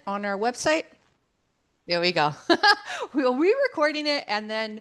on our website. There we go. We'll be recording it and then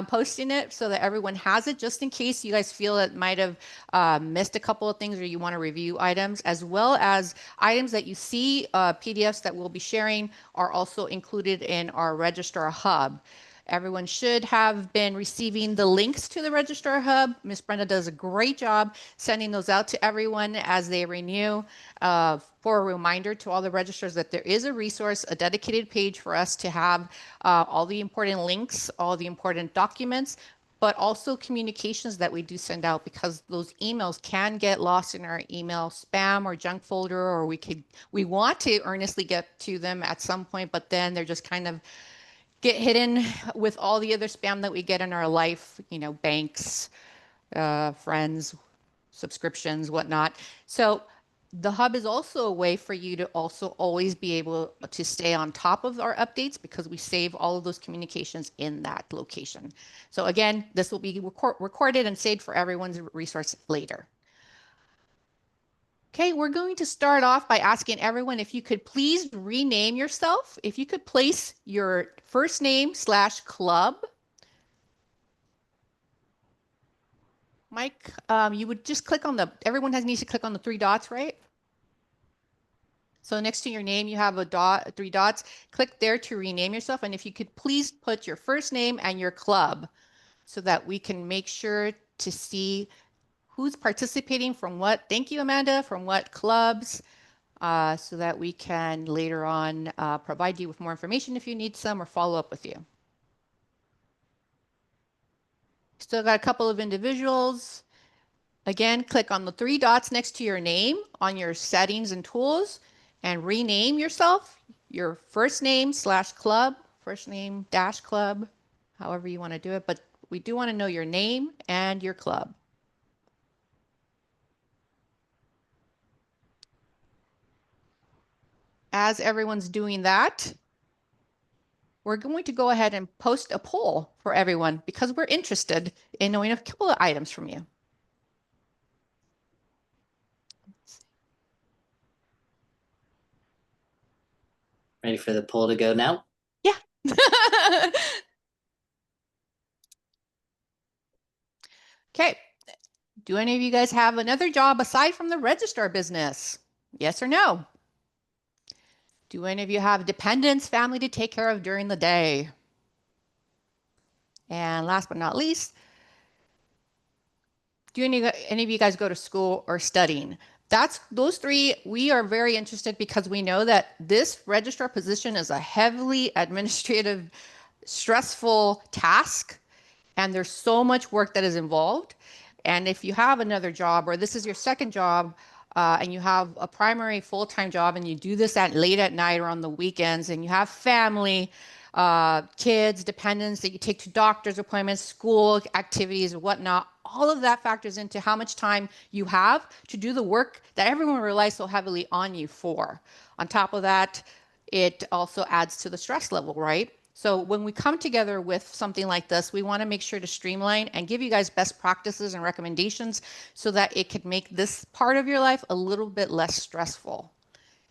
posting it so that everyone has it, just in case you guys feel it might have missed a couple of things or you want to review items, as well as items that you see, PDFs that we'll be sharing are also included in our Registrar Hub. Everyone should have been receiving the links to the Registrar Hub. Miss Brenda does a great job sending those out to everyone as they renew. For a reminder to all the registrars that there is a resource, a dedicated page for us to have all the important links, all the important documents, but also communications that we do send out, because those emails can get lost in our email spam or junk folder, or we want to earnestly get to them at some point, but then they're just kind of get hidden with all the other spam that we get in our life, banks, friends, subscriptions, whatnot. So the hub is also a way for you to also always be able to stay on top of our updates, because we save all of those communications in that location. So again, this will be recorded and saved for everyone's resource later. Okay, we're going to start off by asking everyone if you could please rename yourself. If you could place your first name / club. Mike, you would just click on everyone needs to click on the 3 dots, right? So next to your name, you have a dot, 3 dots. Click there to rename yourself. And if you could please put your first name and your club so that we can make sure to see who's participating from what. Thank you, Amanda, from what clubs, so that we can later on provide you with more information if you need some, or follow up with you. Still got a couple of individuals. Again, click on the 3 dots next to your name on your settings and tools and rename yourself, your first name / club, first name - club, however you want to do it. But we do want to know your name and your club. As everyone's doing that, we're going to go ahead and post a poll for everyone, because we're interested in knowing a couple of items from you. Ready for the poll to go now? Yeah. Okay. Do any of you guys have another job aside from the registrar business? Yes or no? Do any of you have dependents, family to take care of during the day? And last but not least, do any of you guys go to school or studying? Those 3, we are very interested, because we know that this registrar position is a heavily administrative, stressful task, and there's so much work that is involved. And if you have another job, or this is your second job, and you have a primary full-time job, and you do this late at night or on the weekends, and you have family, kids, dependents that you take to doctor's appointments, school activities, and whatnot, all of that factors into how much time you have to do the work that everyone relies so heavily on you for. On top of that, it also adds to the stress level, right? So when we come together with something like this, we want to make sure to streamline and give you guys best practices and recommendations so that it could make this part of your life a little bit less stressful.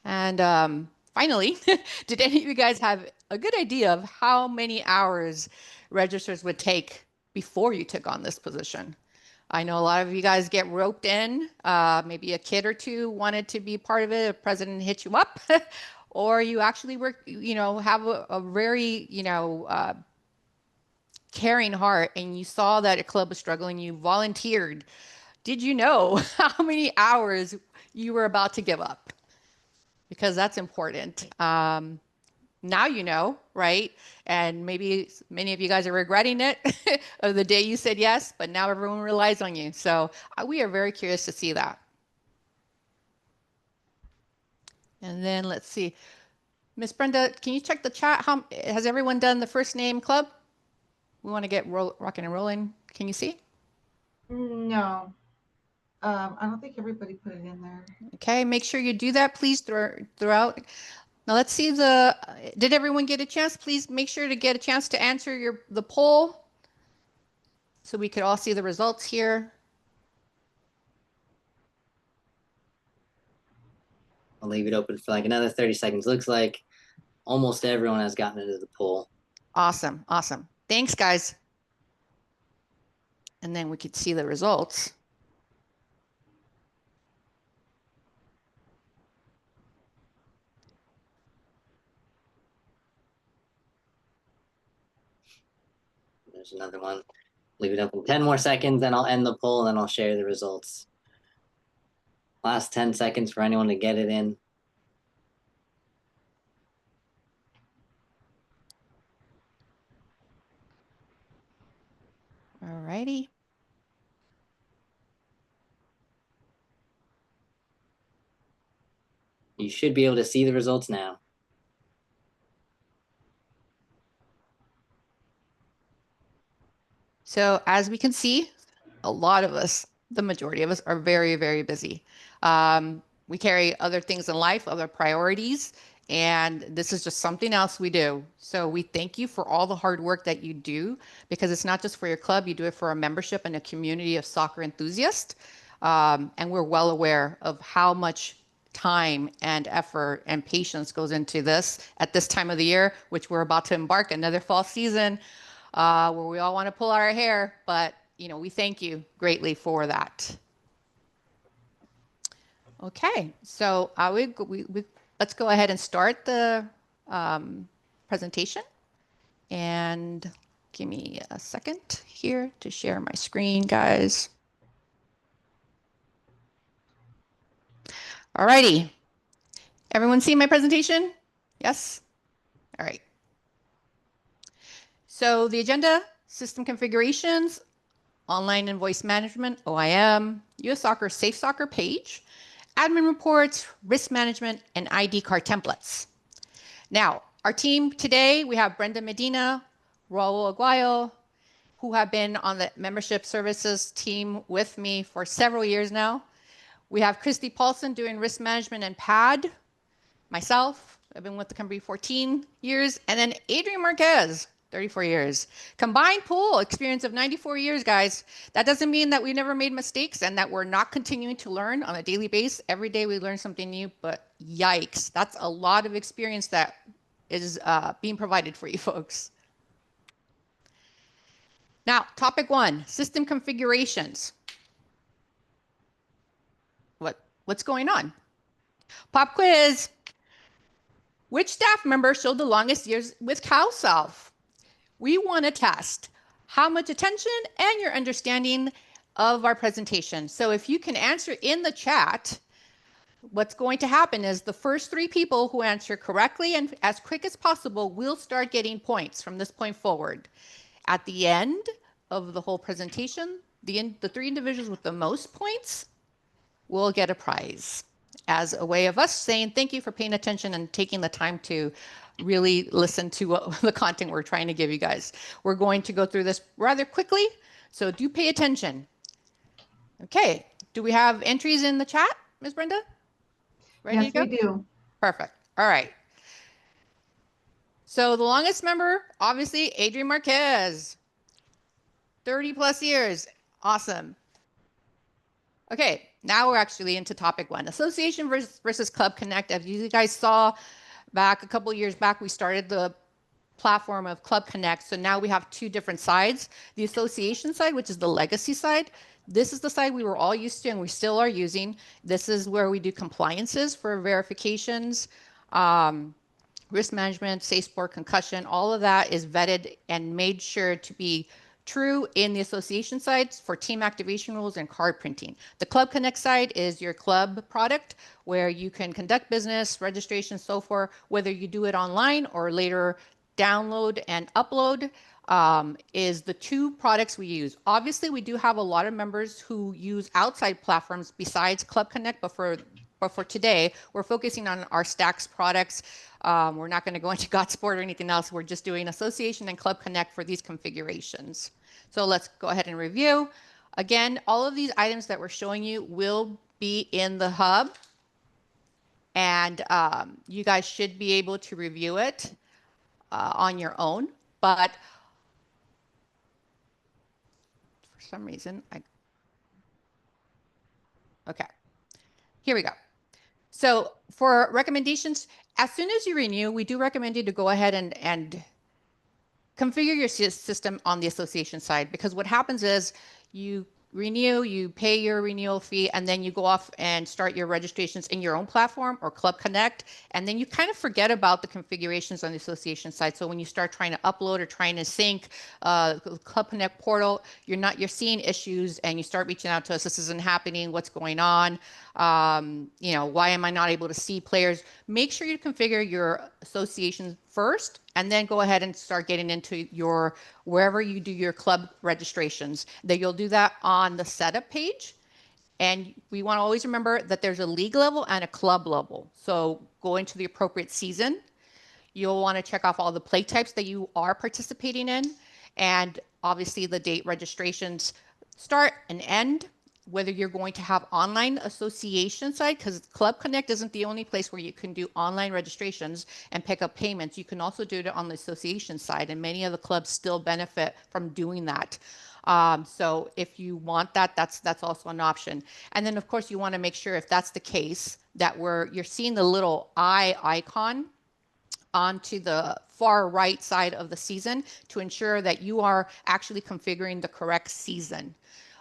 And finally, did any of you guys have a good idea of how many hours registrars would take before you took on this position? I know a lot of you guys get roped in. Maybe a kid or two wanted to be part of it. A president hit you up. Or you actually work, have a very, caring heart, and you saw that a club was struggling, you volunteered. Did you know how many hours you were about to give up? Because that's important. Now you know, right? And maybe many of you guys are regretting it of the day you said yes, but now everyone relies on you. So we are very curious to see that. And then let's see. Miss Brenda, can you check the chat? Has everyone done the first name club? We want to get rocking and rolling. Can you see? No. I don't think everybody put it in there. Okay, make sure you do that, please, throughout. Now let's see did everyone get a chance? Please make sure to get a chance to answer the poll so we could all see the results here. I'll leave it open for like another 30 seconds. Looks like almost everyone has gotten into the poll. Awesome. Awesome. Thanks, guys. And then we could see the results. There's another one. Leave it open 10 more seconds, then I'll end the poll, and then I'll share the results. Last 10 seconds for anyone to get it in. All righty. You should be able to see the results now. So as we can see, a lot of us, the majority of us, are very, very busy. We carry other things in life, other priorities, and this is just something else we do. So we thank you for all the hard work that you do, because it's not just for your club, you do it for a membership and a community of soccer enthusiasts. And we're well aware of how much time and effort and patience goes into this at this time of the year, which we're about to embark another fall season, where we all want to pull our hair, but we thank you greatly for that. Okay, so let's go ahead and start the presentation. And give me a second here to share my screen, guys. All righty. Everyone see my presentation? Yes? All right. So the agenda, system configurations, online invoice management, OIM, US Soccer Safe Soccer page, admin reports, risk management, and ID card templates. Now, our team today, we have Brenda Medina, Raul Aguayo, who have been on the membership services team with me for several years now. We have Christy Paulson doing risk management and PAD, myself, I've been with the company 14 years, and then Adrian Marquez, 34 years. Combined pool experience of 94 years, guys. That doesn't mean that we never made mistakes and that we're not continuing to learn on a daily basis. Every day we learn something new, but yikes, that's a lot of experience that is being provided for you folks. Now, topic 1, system configurations. What's going on? Pop quiz. Which staff member showed the longest years with CalSelf? We want to test how much attention and your understanding of our presentation. So if you can answer in the chat, what's going to happen is the first 3 people who answer correctly and as quick as possible will start getting points from this point forward. At the end of the whole presentation, the 3 individuals with the most points will get a prize as a way of us saying thank you for paying attention and taking the time to really listen to the content we're trying to give you guys. We're going to go through this rather quickly, so do pay attention. Okay, do we have entries in the chat, Ms. Brenda? Ready Yes, to go? we do. Perfect. All right. So the longest member, obviously, Adrian Marquez. 30 plus years. Awesome. Okay, now we're actually into topic 1, association versus Club Connect. As you guys saw back a couple of years back, we started the platform of Club Connect. So now we have 2 different sides. The association side, which is the legacy side. This is the side we were all used to and we still are using. This is where we do compliances for verifications, risk management, safe sport, concussion. All of that is vetted and made sure to be true in the association side for team activation rules and card printing. The Club Connect side is your club product where you can conduct business, registration, so forth, whether you do it online or later download and upload, is the 2 products we use. Obviously, we do have a lot of members who use outside platforms besides Club Connect, but for today, we're focusing on our Stacks products. We're not going to go into Godsport or anything else. We're just doing Association and Club Connect for these configurations. So let's go ahead and review. Again, all of these items that we're showing you will be in the hub. And you guys should be able to review it on your own. But for some reason, okay, here we go. So for recommendations, As soon as you renew, we do recommend you to go ahead and configure your system on the association side, because what happens is you renew, you pay your renewal fee, and then you go off and start your registrations in your own platform or Club Connect, and then you kind of forget about the configurations on the association side. So when you start trying to upload or trying to sync Club Connect portal, you're seeing issues, and you start reaching out to us. This isn't happening. What's going on? Why am I not able to see players? Make sure you configure your association first, and then go ahead and start getting into your wherever you do your club registrations. That you'll do that on the setup page. And we want to always remember that there's a league level and a club level. So go into the appropriate season. You'll want to check off all the play types that you are participating in, and obviously the date registrations start and end, whether you're going to have online association side, because Club Connect isn't the only place where you can do online registrations and pick up payments. You can also do it on the association side, and many of the clubs still benefit from doing that. So if you want that, that's also an option. And then of course you want to make sure, if that's the case, that you're seeing the little eye icon onto the far right side of the season to ensure that you are actually configuring the correct season.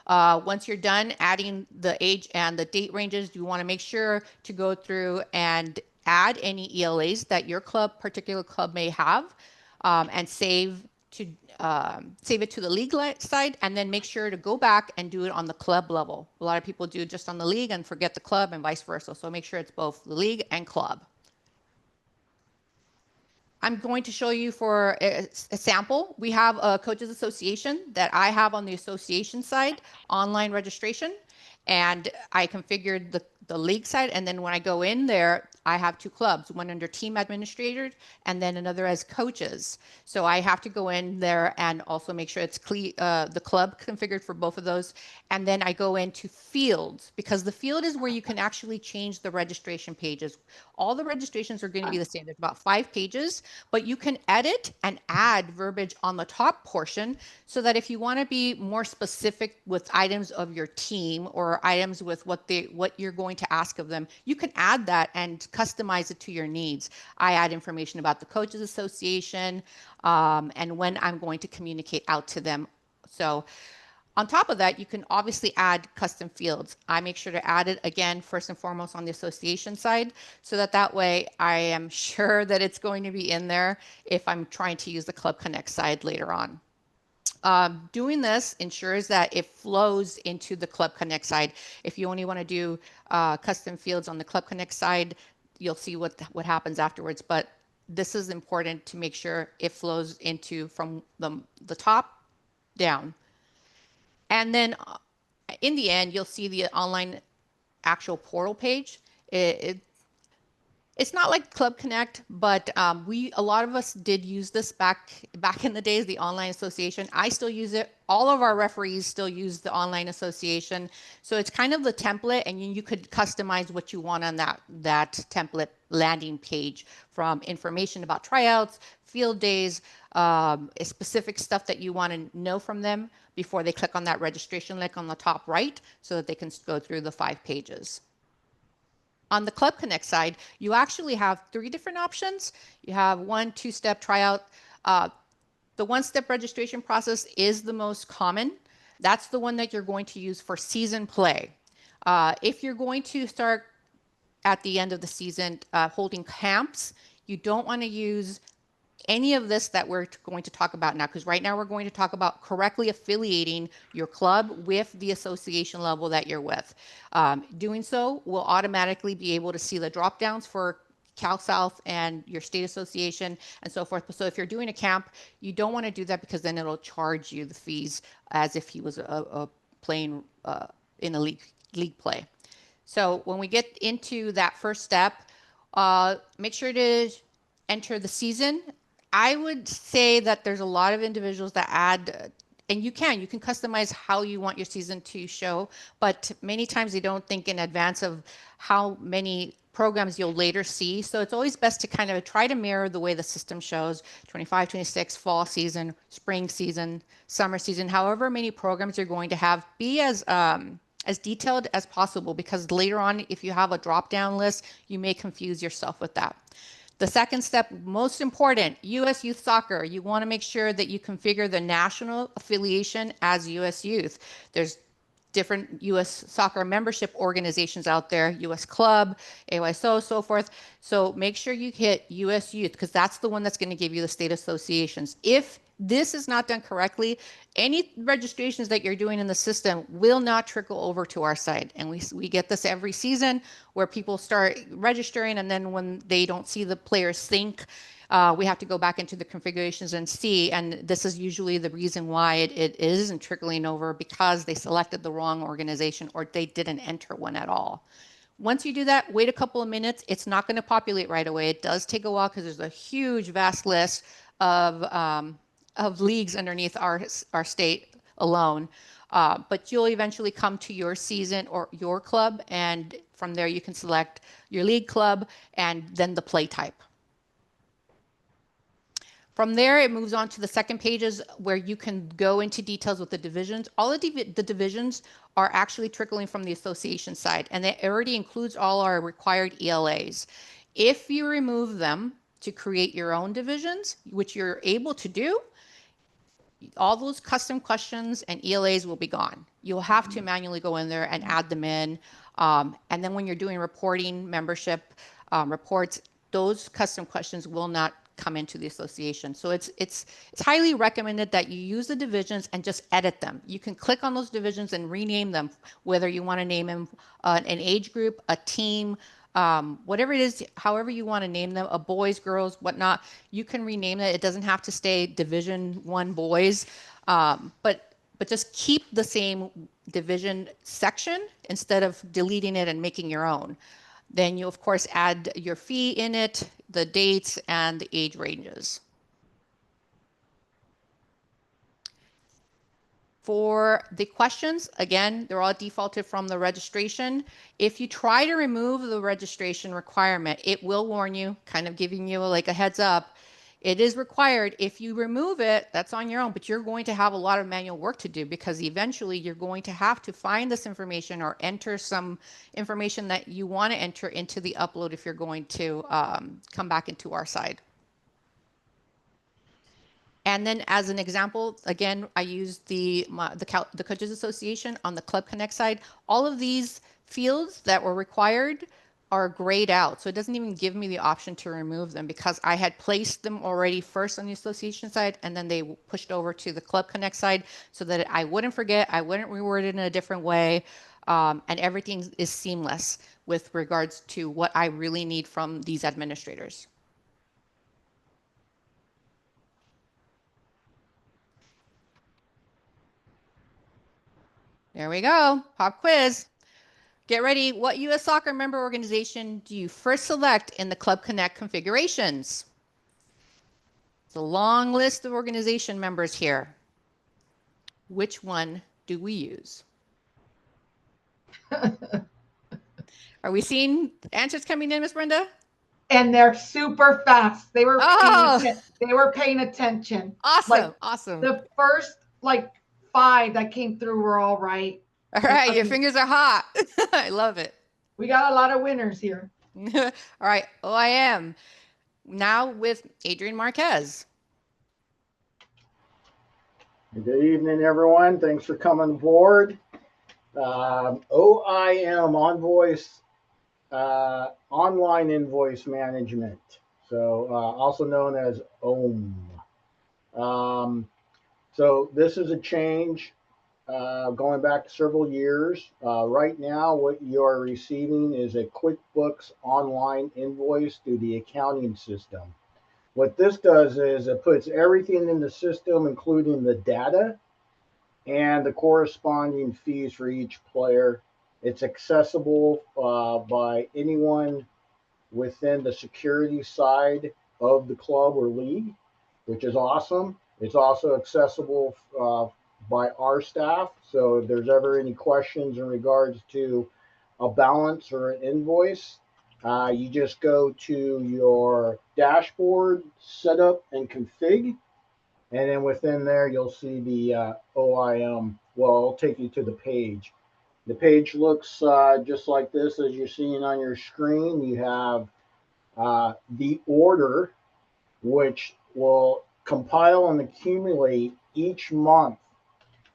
Once you're done adding the age and the date ranges, you want to make sure to go through and add any ELAs that your particular club may have, and save it to the league side, and then make sure to go back and do it on the club level. A lot of people do it just on the league and forget the club, and vice versa. So make sure it's both the league and club. I'm going to show you for a sample. We have a coaches association that I have on the association side, online registration, and I configured the league side. And then when I go in there, I have two clubs, one under team administrators and then another as coaches. So I have to go in there and also make sure it's the club configured for both of those. And then I go into fields, because the field is where you can actually change the registration pages. All the registrations are going to be the same. There's about 5 pages, but you can edit and add verbiage on the top portion, so that if you want to be more specific with items of your team or items with what you're going to ask of them, you can add that and customize it to your needs. I add information about the coaches association, and when I'm going to communicate out to them. So on top of that, you can obviously add custom fields. I make sure to add it again, first and foremost on the association side, so that way I am sure that it's going to be in there if I'm trying to use the Club Connect side later on. Doing this ensures that it flows into the Club Connect side. If you only want to do custom fields on the Club Connect side, you'll see what happens afterwards. But this is important to make sure it flows into from the top down. And then in the end, you'll see the online actual portal page. It's not like Club Connect, but a lot of us did use this back in the days, the online association. I still use it. All of our referees still use the online association. So it's kind of the template, and you could customize what you want on that template landing page, from information about tryouts, field days, specific stuff that you want to know from them before they click on that registration link on the top right, so that they can go through the 5 pages. On the Club Connect side, you actually have 3 different options. You have 1, 2-step tryout. The 1-step registration process is the most common. That's the one that you're going to use for season play. If you're going to start at the end of the season holding camps, you don't want to use any of this that we're going to talk about now, because right now we're going to talk about correctly affiliating your club with the association level that you're with. Doing so will automatically be able to see the drop downs for Cal South and your state association and so forth. So if you're doing a camp, you don't want to do that, because then it'll charge you the fees as if he was playing in a league play. So when we get into that first step, make sure to enter the season. I would say that there's a lot of individuals that add, and you can customize how you want your season to show, but many times they don't think in advance of how many programs you'll later see. So it's always best to kind of try to mirror the way the system shows: 25, 26, fall season, spring season, summer season, however many programs you're going to have. Be as detailed as possible, because later on, if you have a drop down list, you may confuse yourself with that. The second step, most important, U.S. Youth Soccer. You want to make sure that you configure the national affiliation as U.S. Youth. There's different U.S. soccer membership organizations out there, U.S. Club, AYSO, so forth. So make sure you hit U.S. Youth because that's the one that's going to give you the state associations. If this is not done correctly, any registrations that you're doing in the system will not trickle over to our site. And we get this every season where people start registering and then when they don't see the players sync, we have to go back into the configurations and see, and this is usually the reason why it isn't trickling over because they selected the wrong organization or they didn't enter one at all. Once you do that, wait a couple of minutes. It's not going to populate right away. It does take a while because there's a huge, vast list of leagues underneath our state alone. But you'll eventually come to your season or your club, and from there you can select your league club and then the play type. From there, it moves on to the second pages where you can go into details with the divisions. All of the divisions are actually trickling from the association side, and it already includes all our required ELAs. If you remove them to create your own divisions, which you're able to do, all those custom questions and ELAs will be gone. You'll have to manually go in there and add them in. And then when you're doing reporting, membership reports, those custom questions will not come into the association. So it's highly recommended that you use the divisions and just edit them. You can click on those divisions and rename them, whether you want to name them an age group, a team, whatever it is, however you want to name them, a boys, girls, whatnot, you can rename it. It doesn't have to stay Division 1 boys, but just keep the same division section instead of deleting it and making your own. Then you, of course, add your fee in it, the dates, and the age ranges. For the questions, again, they're all defaulted from the registration. If you try to remove the registration requirement, it will warn you, kind of giving you like a heads up. It is required. If you remove it, that's on your own, but you're going to have a lot of manual work to do because eventually you're going to have to find this information or enter some information that you want to enter into the upload if you're going to come back into our side. And then as an example, again, I used the Coaches Association on the Club Connect side. All of these fields that were required are grayed out. So it doesn't even give me the option to remove them because I had placed them already first on the association side and then they pushed over to the Club Connect side so that I wouldn't forget, I wouldn't reword it in a different way, and everything is seamless with regards to what I really need from these administrators. There we go. Pop quiz. Get ready. What U.S. Soccer member organization do you first select in the Club Connect configurations? It's a long list of organization members here. Which one do we use? Are we seeing answers coming in, Miss Brenda? And they're super fast. They were paying attention. Awesome. Like, awesome. The first like 5 that came through were all right. All right, your fingers are hot. I love it. We got a lot of winners here. All right, OIM. Now with Adrian Marquez. Good evening, everyone. Thanks for coming aboard. OIM, Invoice, Online Invoice Management, so also known as OM. So this is a change going back several years. Right now, what you're receiving is a QuickBooks Online Invoice through the accounting system. What this does is it puts everything in the system, including the data and the corresponding fees for each player. It's accessible by anyone within the security side of the club or league, which is awesome. It's also accessible by our staff. So if there's ever any questions in regards to a balance or an invoice, you just go to your dashboard, setup and config. And then within there, you'll see the OIM. Well, it'll take you to the page. The page looks just like this as you're seeing on your screen. You have The order, which will compile and accumulate each month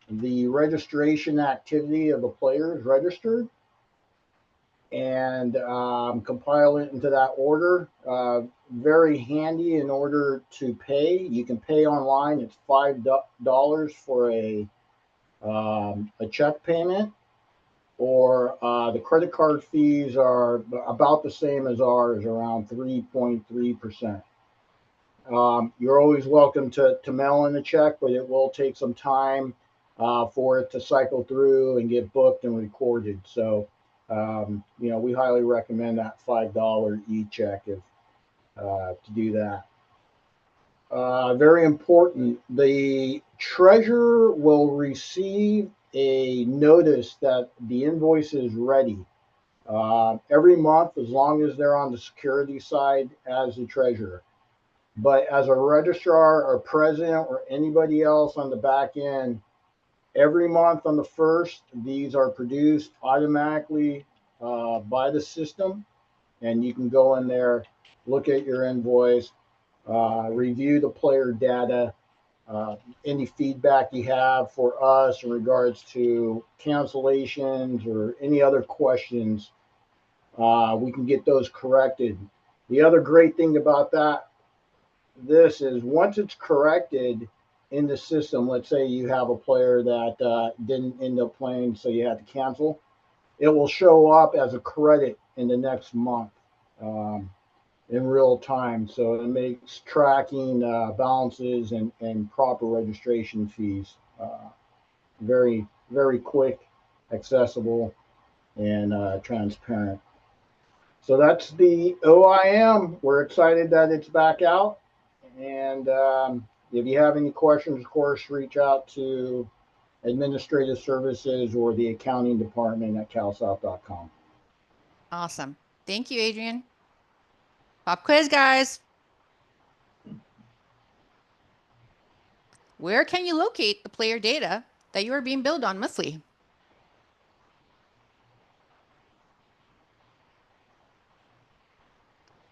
the registration activity of the players registered, and compile it into that order. Very handy in order to pay. You can pay online. It's $5 for a check payment, or the credit card fees are about the same as ours, around 3.3%. You're always welcome to mail in a check, but it will take some time for it to cycle through and get booked and recorded. So, we highly recommend that $5 e-check if to do that. Very important. The treasurer will receive a notice that the invoice is ready every month, as long as they're on the security side as the treasurer. But as a registrar or president or anybody else on the back end, every month on the first, these are produced automatically by the system, and you can go in there, look at your invoice, review the player data, any feedback you have for us in regards to cancellations or any other questions. We can get those corrected. The other great thing about this is, once it's corrected in the system, let's say you have a player that didn't end up playing, so you had to cancel, it will show up as a credit in the next month in real time. So it makes tracking balances and proper registration fees very, very quick, accessible, and transparent. So that's the OIM. We're excited that it's back out. And if you have any questions, of course, reach out to administrative services or the accounting department at calsouth.com. Awesome. Thank you, Adrian. Pop quiz, guys. Where can you locate the player data that you are being billed on monthly?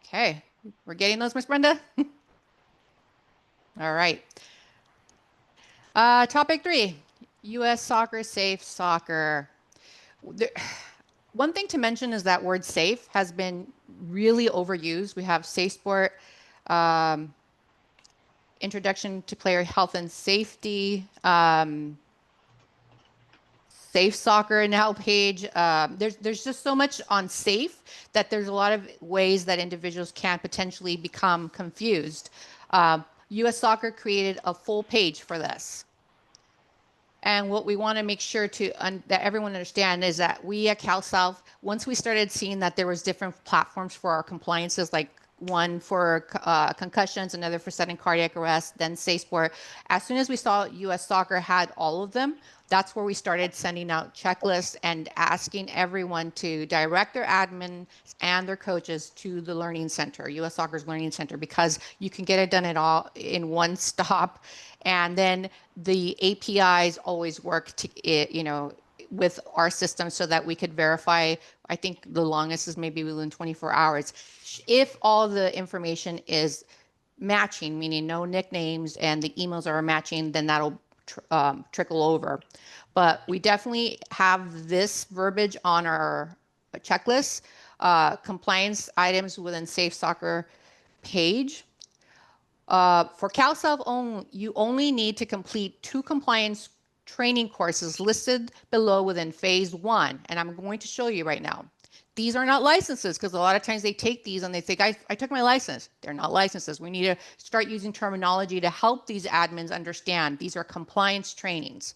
Okay, we're getting those, Miss Brenda? All right. Topic 3, U.S. soccer, safe soccer. One thing to mention is that word safe has been really overused. We have Safe Sport, Introduction to Player Health and Safety, Safe Soccer now page. There's just so much on safe that there's a lot of ways that individuals can potentially become confused. U.S. Soccer created a full page for this. And what we want to make sure that everyone understand is that we at CalSouth, once we started seeing that there was different platforms for our compliances, like one for concussions, another for sudden cardiac arrest, then SafeSport. As soon as we saw U.S. Soccer had all of them, that's where we started sending out checklists and asking everyone to direct their admins and their coaches to the Learning Center, U.S. Soccer's Learning Center, because you can get it done all in one stop. And then the APIs always work with our system so that we could verify. I think the longest is maybe within 24 hours. If all the information is matching, meaning no nicknames and the emails are matching, then that'll trickle over. But we definitely have this verbiage on our checklist, compliance items within Safe Soccer page. For CalSouth, you only need to complete 2 compliance training courses listed below within phase 1. And I'm going to show you right now. These are not licenses, because a lot of times they take these and they think, I took my license. They're not licenses. We need to start using terminology to help these admins understand these are compliance trainings.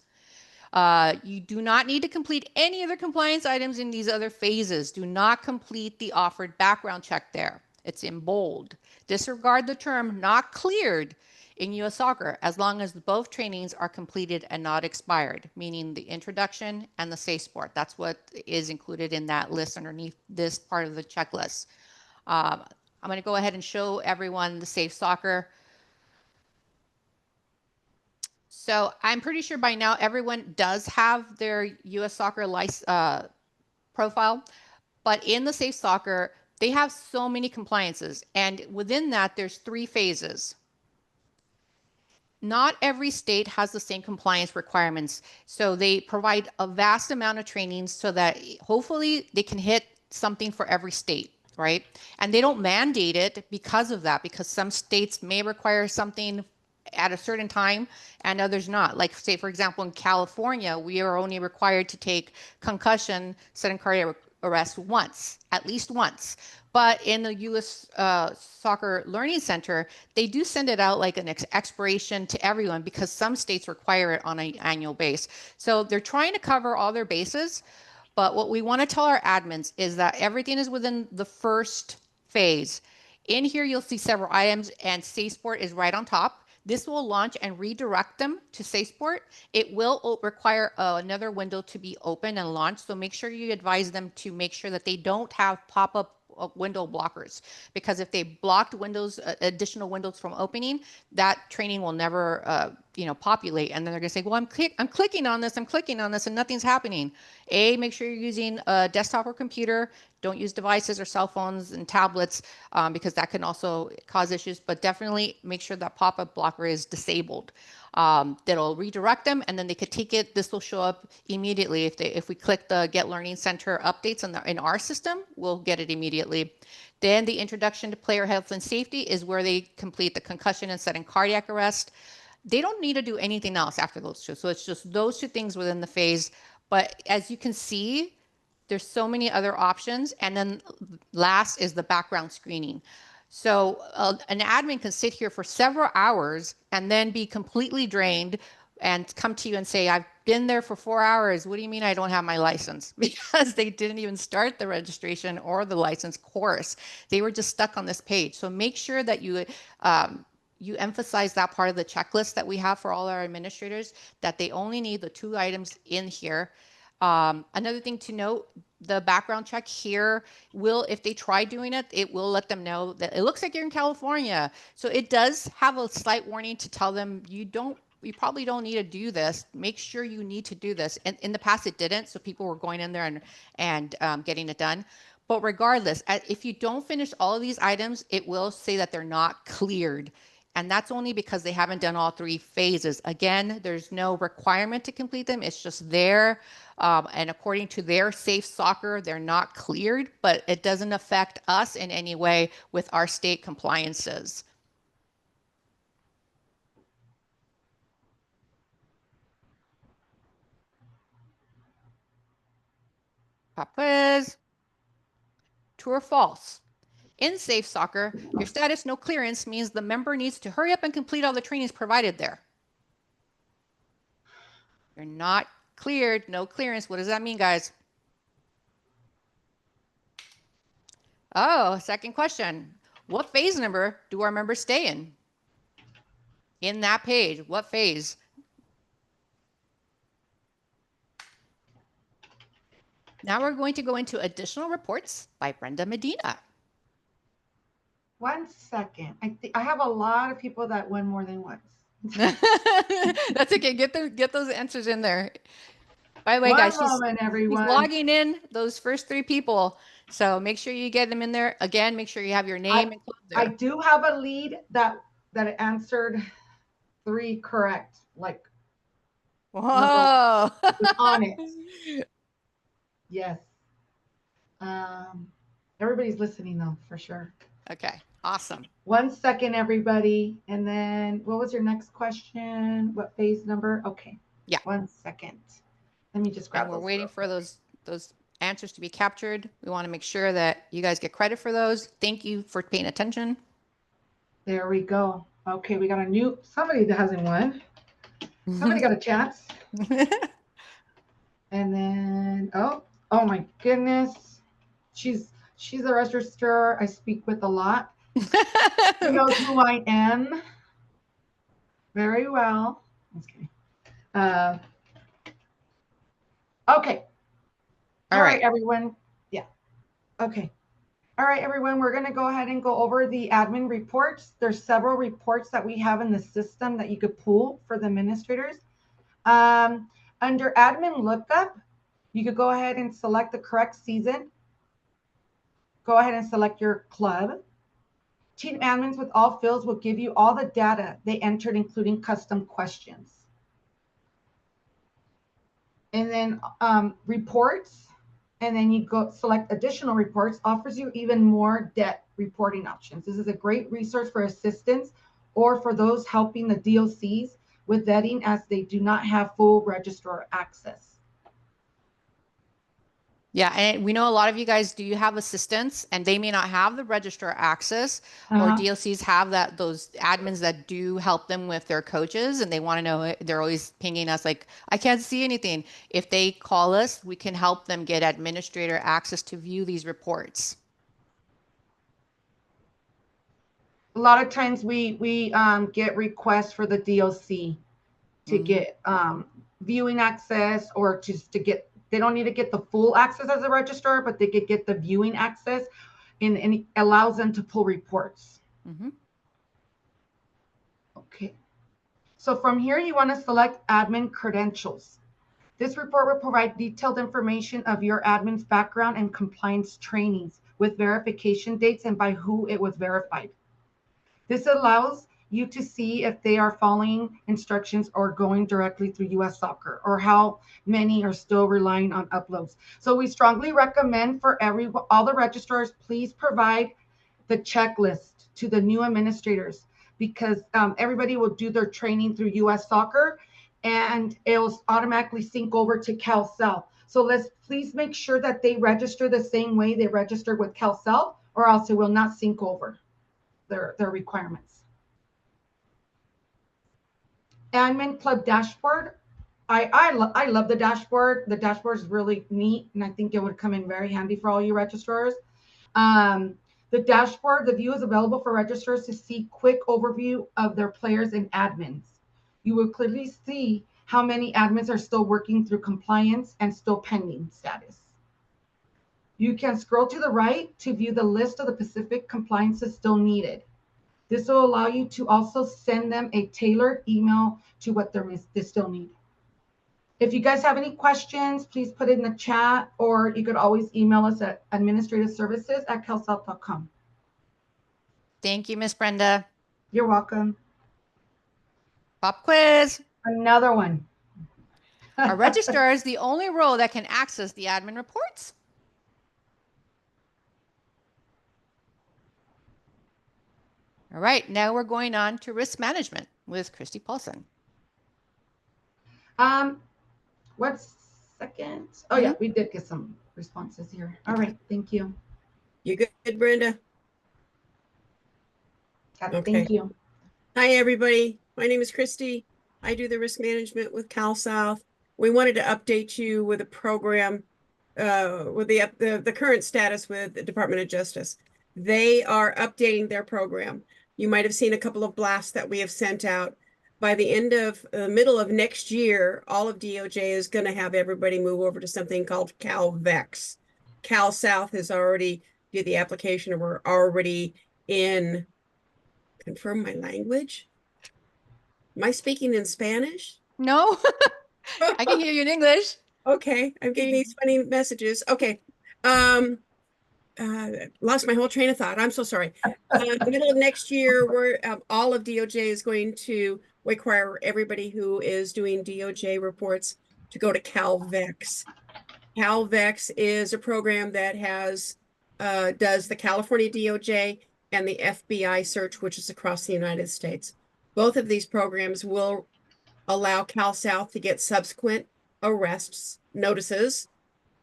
You do not need to complete any other compliance items in these other phases. Do not complete the offered background check there. It's in bold. Disregard the term not cleared in U.S. Soccer as long as both trainings are completed and not expired, meaning the introduction and the Safe Sport. That's what is included in that list underneath this part of the checklist. I'm going to go ahead and show everyone the Safe Soccer. So I'm pretty sure by now everyone does have their U.S. Soccer profile, but in the Safe Soccer, They have so many compliances, and within that, there's 3 phases. Not every state has the same compliance requirements. So they provide a vast amount of trainings so that hopefully they can hit something for every state, right? And they don't mandate it because of that, because some states may require something at a certain time and others not. Like, say, for example, in California, we are only required to take concussion, sudden cardiac arrest once, at least once. But in the U.S. Soccer Learning Center, they do send it out like an expiration to everyone because some states require it on an annual base. So they're trying to cover all their bases. But what we want to tell our admins is that everything is within the first phase. In here, you'll see several items, and SafeSport is right on top. This will launch and redirect them to SafeSport. It will require another window to be open and launched. So make sure you advise them to make sure that they don't have pop-up window blockers, because if they blocked windows, additional windows from opening, that training will never populate, and then they're going to say, well, I'm clicking on this, and nothing's happening. Make sure you're using a desktop or computer. Don't use devices or cell phones and tablets, because that can also cause issues, but definitely make sure that pop-up blocker is disabled. That'll redirect them, and then they could take it. This will show up immediately. If we click the Get Learning Center updates in our system, we'll get it immediately. Then the introduction to player health and safety is where they complete the concussion and sudden cardiac arrest. They don't need to do anything else after those 2. So it's just those 2 things within the phase. But as you can see, there's so many other options. And then last is the background screening. So an admin can sit here for several hours and then be completely drained and come to you and say, I've been there for 4 hours. What do you mean I don't have my license? Because they didn't even start the registration or the license course. They were just stuck on this page. So make sure that you emphasize that part of the checklist that we have for all our administrators, that they only need the 2 items in here. Another thing to note, the background check here will, if they try doing it, it will let them know that it looks like you're in California. So it does have a slight warning to tell them you probably don't need to do this. Make sure you need to do this. And in the past, it didn't. So people were going in there and getting it done. But regardless, if you don't finish all of these items, it will say that they're not cleared. And that's only because they haven't done all 3 phases. Again, there's no requirement to complete them. It's just there. And according to their Safe Soccer, they're not cleared, but it doesn't affect us in any way with our state compliances. Pop quiz. True or false? In Safe Soccer, your status no clearance means the member needs to hurry up and complete all the trainings provided there. You're not cleared, no clearance. What does that mean, guys? Oh, second question. What phase number do our members stay in? In that page, what phase? Now we're going to go into additional reports by Brenda Medina. 1 second. I have a lot of people that win more than once. That's okay. Get those answers in there. By the way, guys, she's logging in those first 3 people. So make sure you get them in there. Again, make sure you have your name and club there. I do have a lead that answered 3 correct. Like, whoa, on it. Yes. Everybody's listening though, for sure. Okay, awesome. 1 second, everybody. And then what was your next question? What phase number? Okay. Yeah. 1 second. Let me just grab those. We're waiting for those answers to be captured. We want to make sure that you guys get credit for those. Thank you for paying attention. There we go. Okay, we got somebody that hasn't won. Somebody got a chance. And then, oh my goodness. She's a registrar I speak with a lot. She knows who I am very well. I'm just kidding. Okay. All right, everyone. Yeah. Okay. All right, everyone. We're going to go ahead and go over the admin reports. There's several reports that we have in the system that you could pull for the administrators. Under admin lookup, you could go ahead and select the correct season. go ahead and select your club. Team admins with all fields will give you all the data they entered, including custom questions. And then reports, and then you go select additional reports, offers you even more debt reporting options. This is a great resource for assistance or for those helping the DOCs with vetting, as they do not have full registrar access. Yeah, and we know a lot of you guys do have assistants, and they may not have the registrar access, or DLCs have those admins that do help them with their coaches, and they want to know. They're always pinging us like, I can't see anything. If they call us, we can help them get administrator access to view these reports. A lot of times we get requests for the DLC to get viewing access, or just to get, they don't need to get the full access as a registrar, but they could get the viewing access, and it allows them to pull reports. Okay. So from here, you want to select admin credentials. This report will provide detailed information of your admin's background and compliance trainings with verification dates and by who it was verified. This allows you to see if they are following instructions or going directly through US Soccer, or how many are still relying on uploads. So we strongly recommend for all the registrars, please provide the checklist to the new administrators, because everybody will do their training through US Soccer, and it'll automatically sync over to CalSouth. So let's please make sure that they register the same way they registered with CalSouth, or else it will not sync over their requirements. Admin Club dashboard. I love the dashboard. The dashboard is really neat, and I think it would come in very handy for all you registrars. The dashboard, the view is available for registrars to see quick overview of their players and admins. You will clearly see how many admins are still working through compliance and still pending status. You can scroll to the right to view the list of the specific compliances still needed. This will allow you to also send them a tailored email to what they still need. If you guys have any questions, please put it in the chat, or you could always email us at administrativeservices@calsouth.com. Thank you, Miss Brenda. You're welcome. Pop quiz. Another one. A registrar is the only role that can access the admin reports. All right, now we're going on to risk management with Christy Paulson. 1 second. Oh yeah, we did get some responses here. All right, thank you. You good, Brenda? Okay. Thank you. Hi, everybody. My name is Christy. I do the risk management with CalSouth. We wanted to update you with a program with the current status with the Department of Justice. They are updating their program. You might have seen a couple of blasts that we have sent out. By the end of middle of next year, all of DOJ is going to have everybody move over to something called CalVex. CalSouth has already did the application, and we're already in. Confirm my language. Am I speaking in Spanish? No, I can hear you in English. Okay, I'm getting these funny messages. Okay. Lost my whole train of thought. I'm so sorry. The middle of next year, we're all of DOJ is going to require everybody who is doing DOJ reports to go to CalVex. CalVex is a program that has does the California DOJ and the FBI search, which is across the United States. Both of these programs will allow CalSouth to get subsequent arrests notices,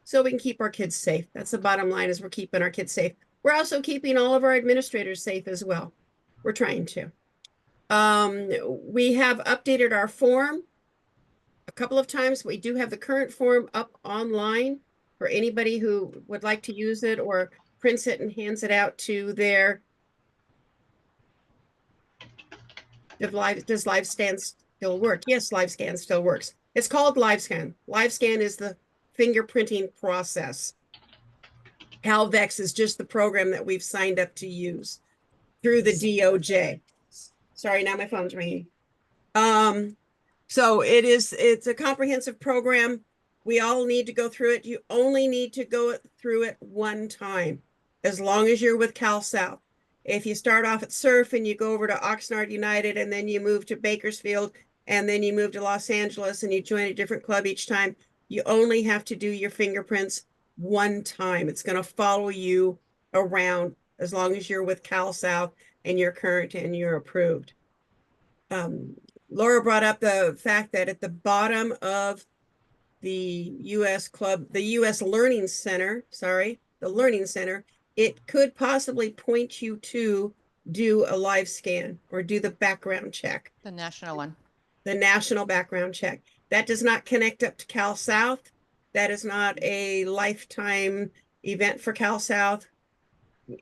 so we can keep our kids safe. That's the bottom line, is we're keeping our kids safe. We're also keeping all of our administrators safe as well. We're trying to. We have updated our form a couple of times. We do have the current form up online for anybody who would like to use it or prints it and hands it out to their. Does LiveScan still work? Yes, LiveScan still works. It's called LiveScan. LiveScan is the fingerprinting process. CalVex is just the program that we've signed up to use through the DOJ. Sorry, now my phone's ringing. So it's a comprehensive program. We all need to go through it. You only need to go through it one time. as long as you're with Cal South. If you start off at Surf and you go over to Oxnard United and then you move to Bakersfield and then you move to Los Angeles and you join a different club each time, you only have to do your fingerprints one time. It's going to follow you around as long as you're with Cal South and you're current and you're approved. Laura brought up the fact that at the bottom of the U.S. club, the U.S. Learning Center, the Learning Center, it could possibly point you to do a live scan or do the background check. The national one. The national background check. That does not connect up to Cal South. That is not a lifetime event for Cal South.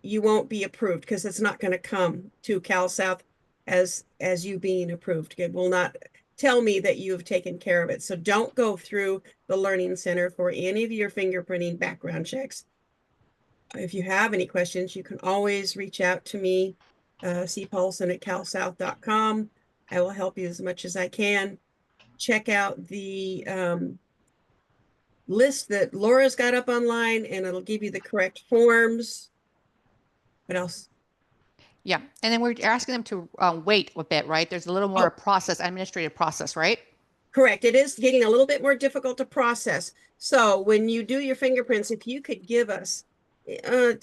You won't be approved because it's not going to come to Cal South as you being approved. It will not tell me that you have taken care of it. So don't go through the Learning Center for any of your fingerprinting background checks. If you have any questions, you can always reach out to me, cpaulson@calsouth.com. I will help you as much as I can. Check out the list that Laura's got up online, and it'll give you the correct forms. What else? Yeah. And then we're asking them to wait a bit, right? There's a little more process, administrative process, right? Correct. It is getting a little bit more difficult to process. So when you do your fingerprints, if you could give us, 10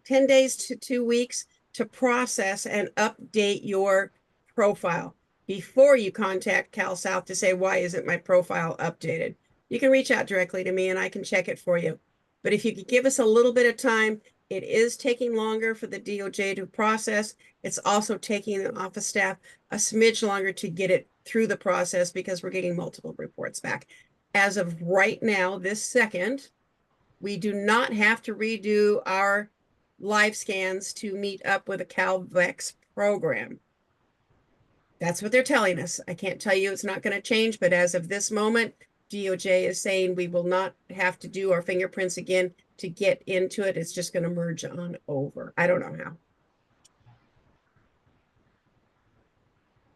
days to 2 weeks to process and update your profile before you contact Cal South to say, why isn't my profile updated? You can reach out directly to me and I can check it for you. But if you could give us a little bit of time, it is taking longer for the DOJ to process. It's also taking the office staff a smidge longer to get it through the process because we're getting multiple reports back. As of right now, this second, we do not have to redo our live scans to meet up with a CalVex program. That's what they're telling us. I can't tell you it's not going to change, but as of this moment, DOJ is saying we will not have to do our fingerprints again to get into it. It's just going to merge on over. I don't know how.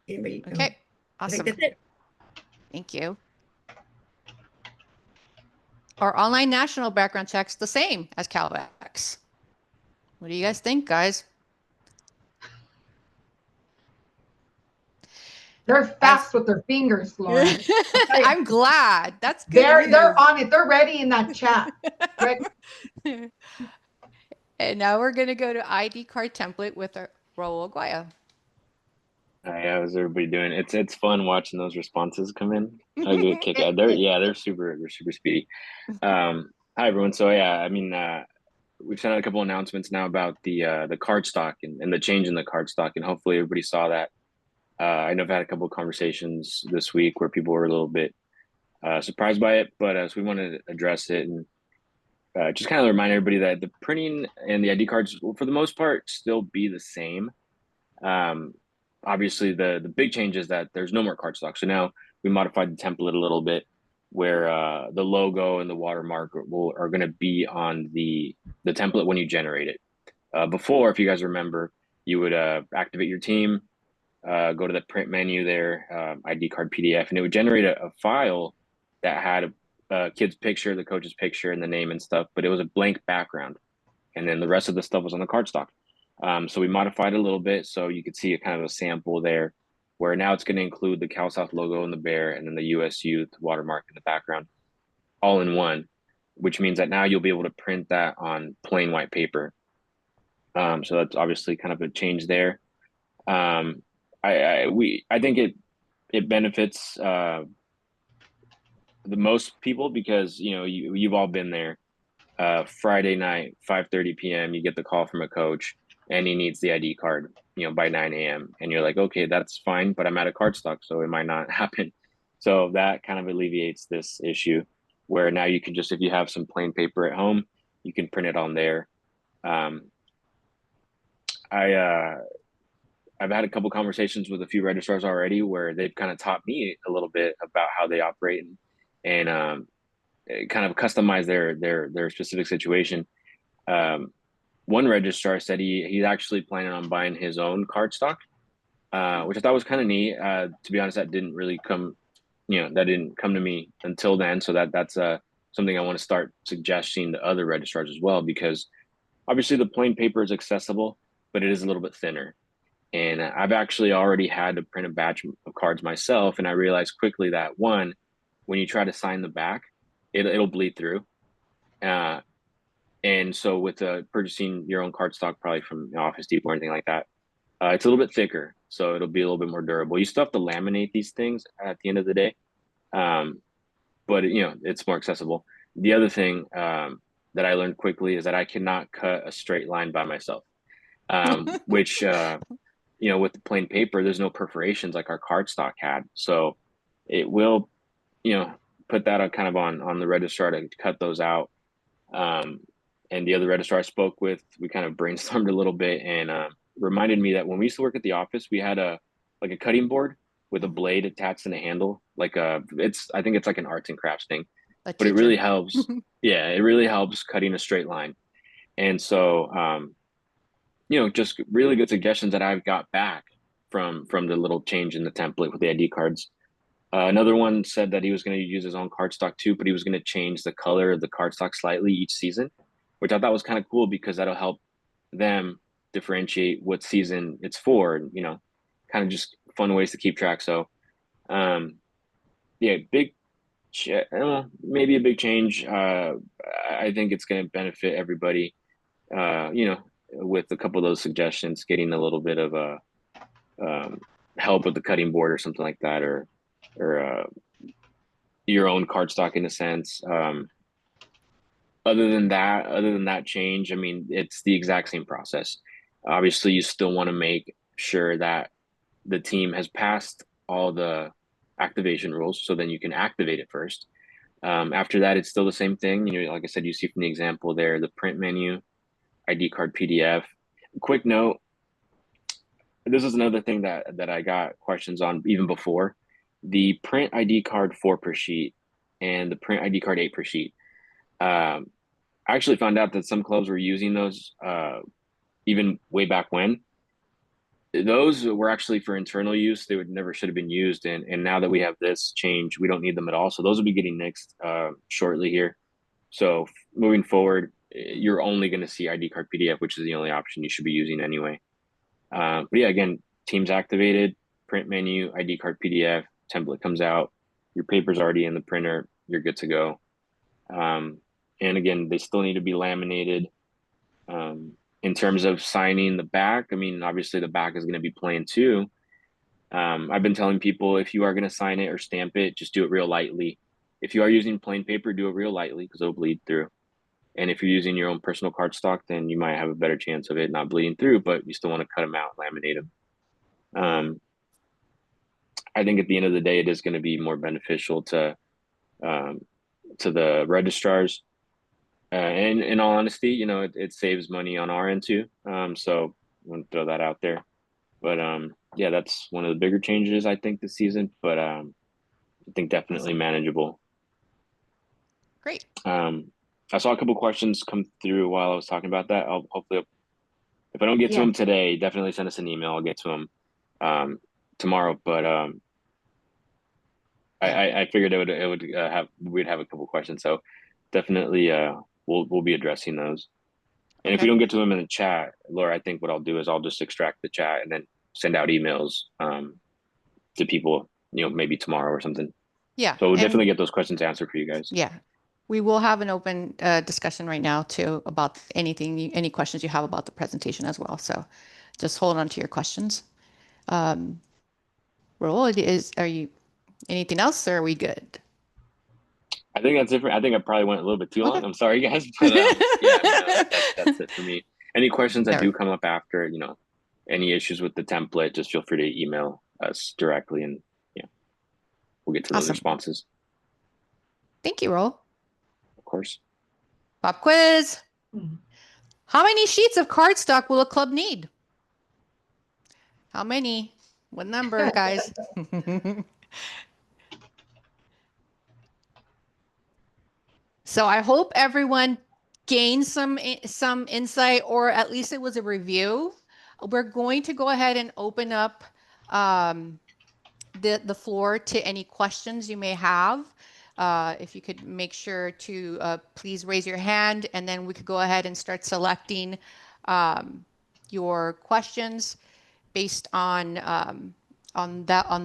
Anybody? Okay. I Awesome. think that's it. Thank you. Our online national background check's the same as CalVex. What do you guys think, guys? They're fast with their fingers, Laura. I'm glad. That's good. They're on it. They're ready in that chat. Right? And now we're going to go to ID card template with our Raul Aguayo. Hi, how's everybody doing? It's fun watching those responses come in. I get a kick out. They're super speedy. Hi everyone. So yeah, I mean, we've sent out a couple announcements now about the card stock and the change in the card stock, and hopefully everybody saw that. I know I've had a couple of conversations this week where people were a little bit surprised by it, but so we wanted to address it and just kind of remind everybody that the printing and the ID cards will, for the most part, still be the same. Obviously, the big change is that there's no more card stock. So now we modified the template a little bit, where the logo and the watermark are going to be on the template when you generate it. Before, if you guys remember, you would activate your team, go to the print menu there, ID card PDF, and it would generate a file that had a kid's picture, the coach's picture, and the name and stuff, but it was a blank background. And then the rest of the stuff was on the cardstock. So we modified it a little bit so you could see a kind of a sample there, where now it's going to include the Cal South logo and the bear, and then the US Youth watermark in the background, all in one, which means that now you'll be able to print that on plain white paper. So that's obviously kind of a change there. I think it benefits the most people because you've all been there. Friday night, 5:30 p.m. you get the call from a coach and he needs the ID card, by 9 a.m. and you're like, okay, that's fine, but I'm out of cardstock, so it might not happen. So that kind of alleviates this issue where now you can just, if you have some plain paper at home, you can print it on there. I've had a couple conversations with a few registrars already where they've kind of taught me a little bit about how they operate and kind of customize their specific situation. One registrar said he's actually planning on buying his own cardstock, which I thought was kind of neat. To be honest, that didn't really come, that didn't come to me until then. So that's something I want to start suggesting to other registrars as well, because obviously the plain paper is accessible, but it is a little bit thinner. And I've actually already had to print a batch of cards myself, and I realized quickly that one, when you try to sign the back, it'll bleed through. And so with purchasing your own cardstock, probably from Office Depot or anything like that, it's a little bit thicker, so it'll be a little bit more durable. You still have to laminate these things at the end of the day, but it's more accessible. The other thing that I learned quickly is that I cannot cut a straight line by myself, which with the plain paper, there's no perforations like our cardstock had, so it will put that on the registrar to cut those out. And the other registrar I spoke with, we kind of brainstormed a little bit, and reminded me that when we used to work at the office, we had a cutting board with a blade attached in a handle. I think it's like an arts and crafts thing, but it really helps. Yeah, it really helps cutting a straight line. And so, just really good suggestions that I've got back from the little change in the template with the ID cards. Another one said that he was going to use his own cardstock too, but he was going to change the color of the cardstock slightly each season, which I thought was kind of cool because that'll help them differentiate what season it's for, and kind of just fun ways to keep track. So maybe a big change. I think it's going to benefit everybody, with a couple of those suggestions, getting a little bit of a help with the cutting board or something like that, or your own cardstock in a sense. Other than that change, I mean, it's the exact same process. Obviously, you still want to make sure that the team has passed all the activation rules, so then you can activate it first. After that, it's still the same thing. Like I said, you see from the example there, the print menu, ID card PDF. Quick note, this is another thing that I got questions on even before. The print ID card 4 per sheet and the print ID card 8 per sheet. I actually found out that some clubs were using those even way back when. Those were actually for internal use. They should have been used. And now that we have this change, we don't need them at all. So those will be getting nixed shortly here. So moving forward, you're only going to see ID card PDF, which is the only option you should be using anyway. But yeah, again, teams activated, print menu, ID card PDF, template comes out, your paper's already in the printer, you're good to go. And again, they still need to be laminated. In terms of signing the back, I mean, obviously the back is going to be plain too. I've been telling people, if you are going to sign it or stamp it, just do it real lightly. If you are using plain paper, do it real lightly because it'll bleed through. And if you're using your own personal cardstock, then you might have a better chance of it not bleeding through, but you still want to cut them out, laminate them. I think at the end of the day, it is going to be more beneficial to the registrars. And in all honesty, it saves money on our end too. So I want to throw that out there. But yeah, that's one of the bigger changes I think this season. But I think definitely manageable. Great. I saw a couple questions come through while I was talking about that. I'll hopefully, if I don't get to them today, definitely send us an email. I'll get to them tomorrow. But I figured we'd have a couple questions. So definitely we'll be addressing those. And if we don't get to them in the chat, Laura, I think what I'll do is I'll just extract the chat and then send out emails to people, maybe tomorrow or something. Yeah. So we'll definitely get those questions answered for you guys. Yeah. We will have an open discussion right now too about any questions you have about the presentation as well. So just hold on to your questions. Raul, are you anything else, or are we good? I think that's different. I think I probably went a little bit too long. I'm sorry, guys. But that's it for me. Any questions that do come up after, any issues with the template, just feel free to email us directly, and we'll get to those responses. Thank you, Raul. Of course. Pop quiz. How many sheets of cardstock will a club need? How many? What number, guys? So I hope everyone gained some insight, or at least it was a review. We're going to go ahead and open up the floor to any questions you may have. If you could make sure to please raise your hand, and then we could go ahead and start selecting your questions based on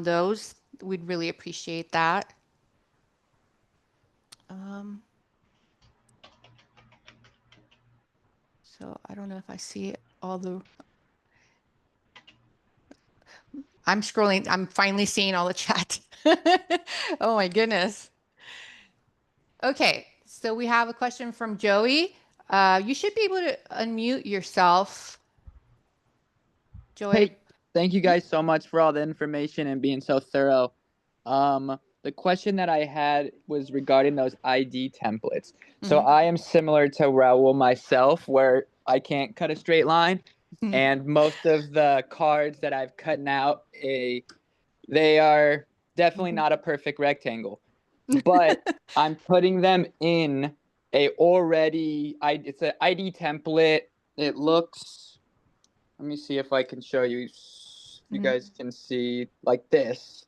those. We'd really appreciate that. So I don't know if I see all the. I'm scrolling. I'm finally seeing all the chat. Oh my goodness. Okay, so we have a question from Joey. You should be able to unmute yourself. Joey. Hey, thank you guys so much for all the information and being so thorough. The question that I had was regarding those ID templates. So Mhm. I am similar to Raul myself, where I can't cut a straight line, and most of the cards that I've cut out, they are definitely not a perfect rectangle. But I'm putting them in it's an ID template. It looks, let me see if I can show you. You guys can see like this,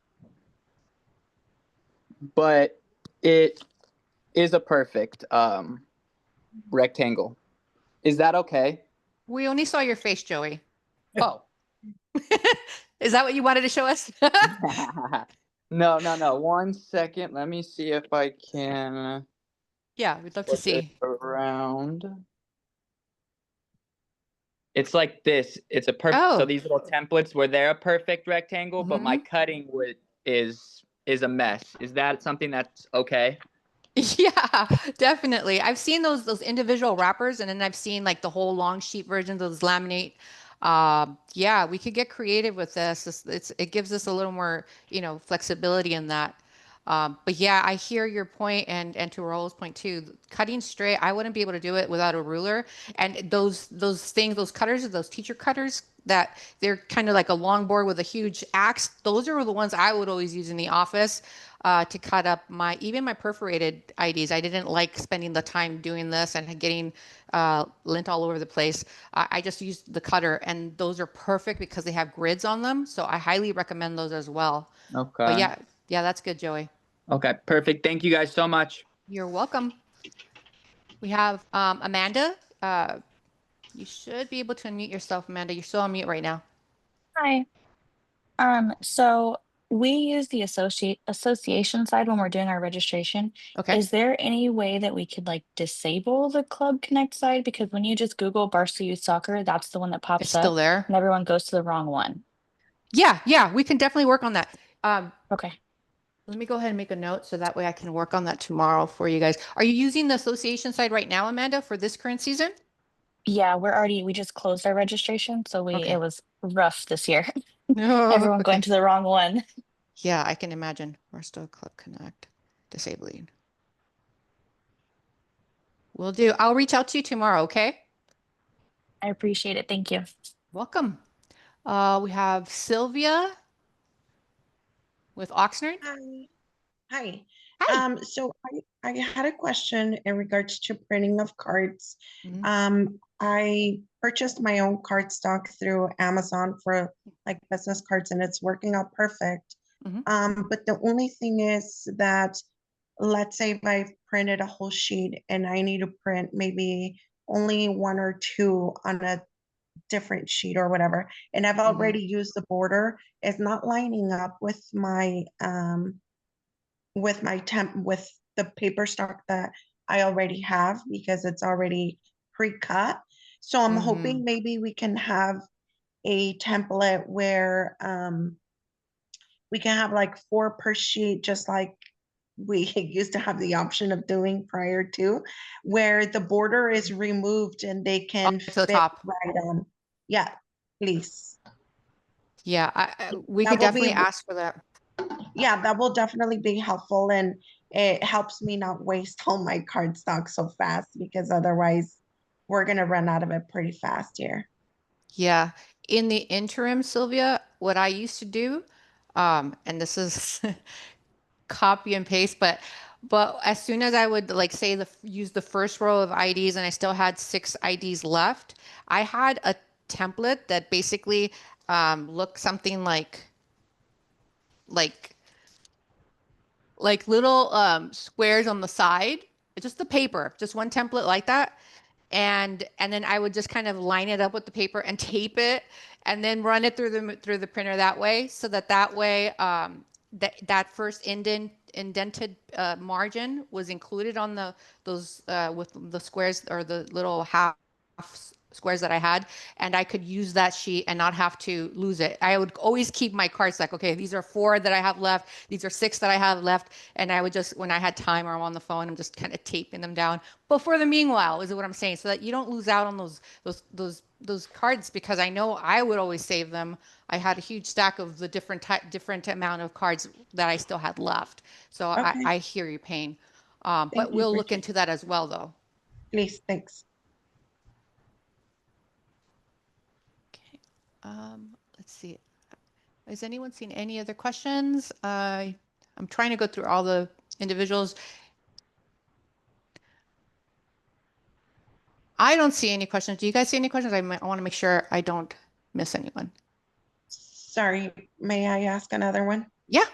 but it is a perfect rectangle. Is that okay? We only saw your face, Joey. Oh. Is that what you wanted to show us? No. 1 second. Let me see if I can. Yeah, we'd love to flip it see. around. It's like this. It's a perfect. Oh. So these little templates where they're a perfect rectangle, but my cutting is a mess. Is that something that's okay? Yeah, definitely. I've seen those individual wrappers, and then I've seen like the whole long sheet versions, those laminate. Yeah, we could get creative with this. It gives us a little more, flexibility in that. But yeah, I hear your point, and to Raul's point too. Cutting straight, I wouldn't be able to do it without a ruler. And those things, those cutters, those teacher cutters, that they're kind of like a long board with a huge axe. Those are the ones I would always use in the office to cut up even my perforated IDs. I didn't like spending the time doing this and getting lint all over the place. I just used the cutter, and those are perfect because they have grids on them. So I highly recommend those as well. Okay. But yeah, that's good, Joey. Okay, perfect. Thank you guys so much. You're welcome. We have Amanda. You should be able to unmute yourself, Amanda. You're still on mute right now. Hi. So we use the association side when we're doing our registration. Okay. Is there any way that we could like disable the Club Connect side? Because when you just Google Barca Youth Soccer, that's the one that It's pops still up there. and everyone goes to the wrong one. Yeah, we can definitely work on that. Okay. Let me go ahead and make a note so that way I can work on that tomorrow for you guys. Are you using the association side right now, Amanda, for this current season? Yeah, we just closed our registration, so Okay. it was rough this year. No. Everyone going Okay. to the wrong one. Yeah, I can imagine. We're still Club Connect disabling. Will do. I'll reach out to you tomorrow, okay? I appreciate it. Thank you. Welcome. We have Sylvia with Oxnard. Hi. Hi. Hi. So I had a question in regards to printing of cards. I purchased my own cardstock through Amazon for like business cards, and it's working out perfect. But the only thing is that, let's say if I printed a whole sheet and I need to print maybe only one or two on a different sheet or whatever, and I've already used the border, it's not lining up with my with the paper stock that I already have because it's already pre-cut. So I'm hoping maybe we can have a template where we can have like 4 per sheet, just like we used to have the option of doing prior to, where the border is removed and they can To the fit top. right on. Yeah, please. Yeah, we That could will definitely be, ask for that. yeah, that will definitely be helpful, and it helps me not waste all my cardstock so fast because otherwise we're gonna run out of it pretty fast here. Yeah. In the interim, Sylvia, what I used to do, and this is copy and paste, but as soon as I would like say use the first row of IDs and I still had 6 IDs left, I had a template that basically looked something like like little squares on the side, just the paper, just one template like that. And then I would just kind of line it up with the paper and tape it and then run it through the printer that way so that way that first indented margin was included on those with the squares or the little half squares that I had, and I could use that sheet and not have to lose it. I would always keep my cards like, okay, these are 4 that I have left, these are 6 that I have left, and I would just, when I had time or I'm on the phone, I'm just kind of taping them down. But for the meanwhile, is what I'm saying, so that you don't lose out on those cards, because I know I would always save them. I had a huge stack of the different amount of cards that I still had left. So Okay. I hear your pain. Thank But you, we'll look Bridget. into that as well, though. Please, thanks. Okay. Let's see. Has anyone seen any other questions? I'm trying to go through all the individuals. I don't see any questions. Do you guys see any questions? I want to make sure I don't miss anyone. Sorry, may I ask another one? Yeah.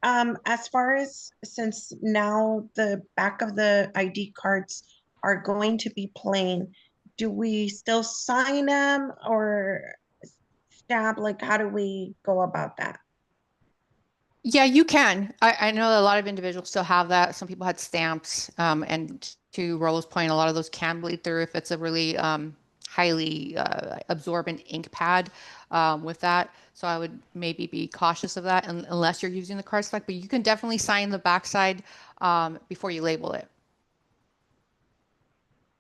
As far as, since now the back of the ID cards are going to be plain, do we still sign them or stamp? Like, how do we go about that? Yeah, you can. I know a lot of individuals still have that. Some people had stamps, and to Rollo's point, a lot of those can bleed through if it's a really highly absorbent ink pad with that. So I would maybe be cautious of that unless you're using the cardstock, but you can definitely sign the backside before you label it.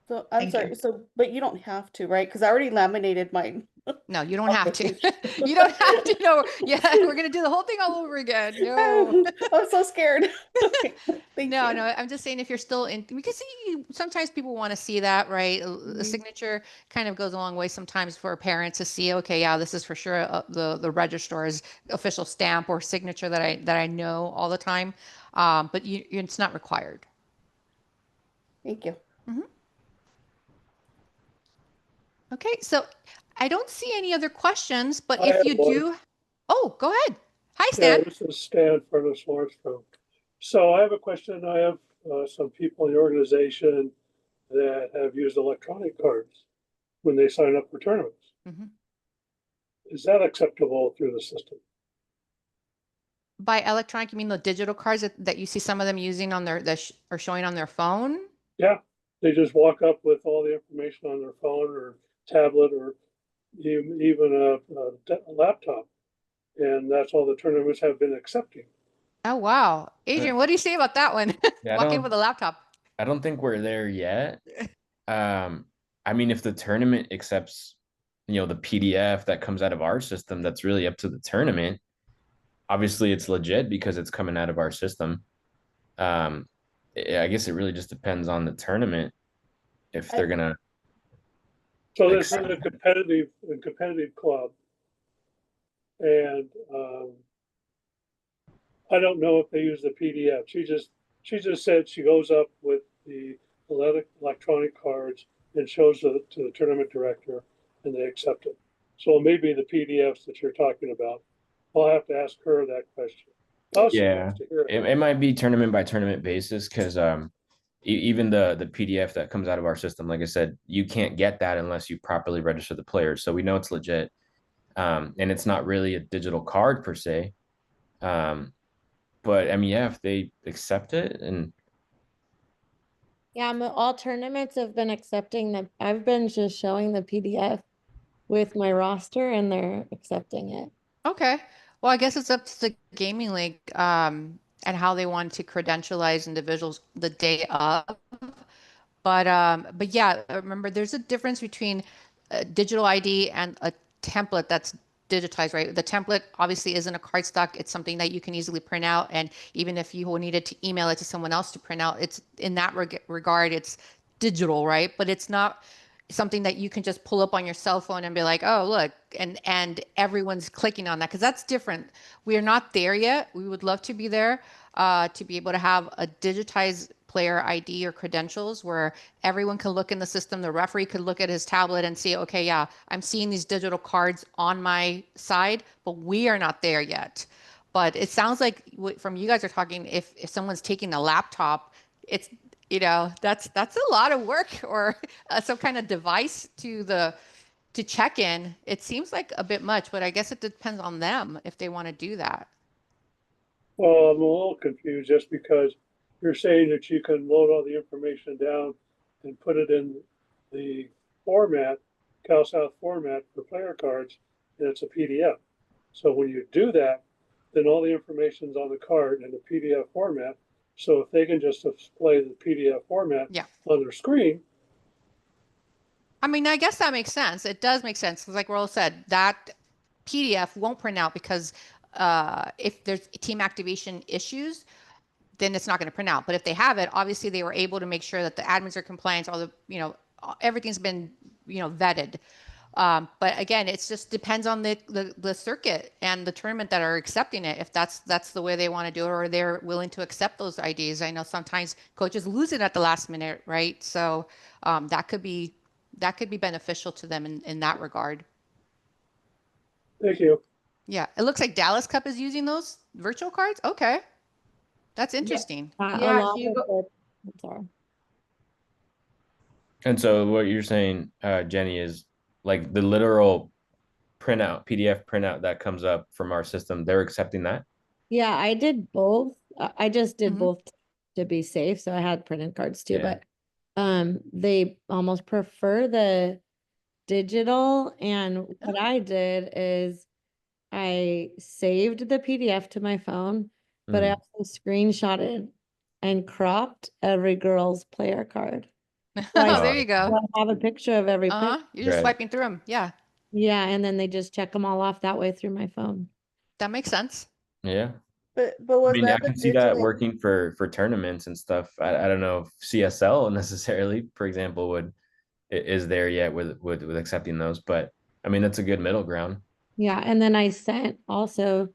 So I'm Thank sorry. you. So, but you don't have to, right? Because I already laminated mine. No, you don't have to. Okay. You don't have to. No, yeah, we're gonna do the whole thing all over again. No. I'm so scared. Okay, thank No, you. no, I'm just saying if you're still in, because sometimes people want to see that, right? A Mhm. signature kind of goes a long way sometimes for a parent to see, okay, yeah, this is for sure the registrar's official stamp or signature that I know all the time. But it's not required. Thank you. Okay, so I don't see any other questions, but I if have you one. do, oh, go ahead. Hi, Yeah, Stan. this is Stan Furnace Lawrenceville. So I have a question. I have some people in the organization that have used electronic cards when they sign up for tournaments. Mhm. Is that acceptable through the system? By electronic, you mean the digital cards that you see some of them using on their that are showing on their phone? Yeah, they just walk up with all the information on their phone or tablet or even a laptop, and that's all the tournaments have been accepting. Oh, wow. Adrian, what do you say about that one? Yeah, Walk in with a laptop. I don't think we're there yet. I mean, if the tournament accepts, the PDF that comes out of our system, that's really up to the tournament. Obviously, it's legit because it's coming out of our system. I guess it really just depends on the tournament if they're gonna. So this is a competitive club, and I don't know if they use the PDF. She just said she goes up with the electronic cards and shows it to the tournament director, and they accept it. So maybe the PDFs that you're talking about. I'll have to ask her that question. Yeah, To hear it. it might be tournament by tournament basis because even the PDF that comes out of our system, like I said, you can't get that unless you properly register the players. So we know it's legit, and it's not really a digital card per se. But I mean, yeah, if they accept it and Yeah, all tournaments have been accepting them. I've been just showing the PDF with my roster and they're accepting it. Okay. Well, I guess it's up to the gaming league and how they want to credentialize individuals the day of. But yeah, remember there's a difference between a digital ID and a template that's digitized, right? The template obviously isn't a cardstock. It's something that you can easily print out, and even if you needed to email it to someone else to print out, it's in that regard, it's digital, right? But it's not something that you can just pull up on your cell phone and be like, oh, look, and everyone's clicking on that, because that's different. We are not there yet. We would love to be there, to be able to have a digitized player ID or credentials where everyone can look in the system. The referee could look at his tablet and see, okay, yeah, I'm seeing these digital cards on my side, but we are not there yet. But it sounds like from you guys are talking, if someone's taking a laptop, it's, that's a lot of work, or some kind of device to check in. It seems like a bit much, but I guess it depends on them if they want to do that. Well, I'm a little confused just because you're saying that you can load all the information down and put it in the format, CalSouth format for player cards, and it's a PDF. So when you do that, then all the information's on the card in the PDF format. So if they can just display the PDF format on their screen. I mean, I guess that makes sense. It does make sense. Because like Raul said, that PDF won't print out because if there's team activation issues, then it's not going to print out. But if they have it, obviously they were able to make sure that the admins are compliant, all the, everything's been, vetted. But again, it just depends on the circuit and the tournament that are accepting it. If that's the way they want to do it, or they're willing to accept those IDs. I know sometimes coaches lose it at the last minute, right? So that could be beneficial to them in that regard. Thank you. Yeah, it looks like Dallas Cup is using those virtual cards. Okay, that's interesting. Yeah, Hugo. Sorry. And so what you're saying, Jenny, is like the literal printout, PDF printout that comes up from our system, they're accepting that? Yeah, I did both. I just did both to be safe. So I had printed cards too, but they almost prefer the digital. And what I did is I saved the PDF to my phone, but I also screenshotted and cropped every girl's player card. Oh, there you go. So I have a picture of every You're just swiping through them. Yeah. Yeah, and then they just check them all off that way through my phone. That makes sense. Yeah. But was I mean, I that the can see that digital? working for tournaments and stuff. I don't know if CSL necessarily, for example, is there yet with accepting those, but I mean that's a good middle ground. Yeah, and then I sent also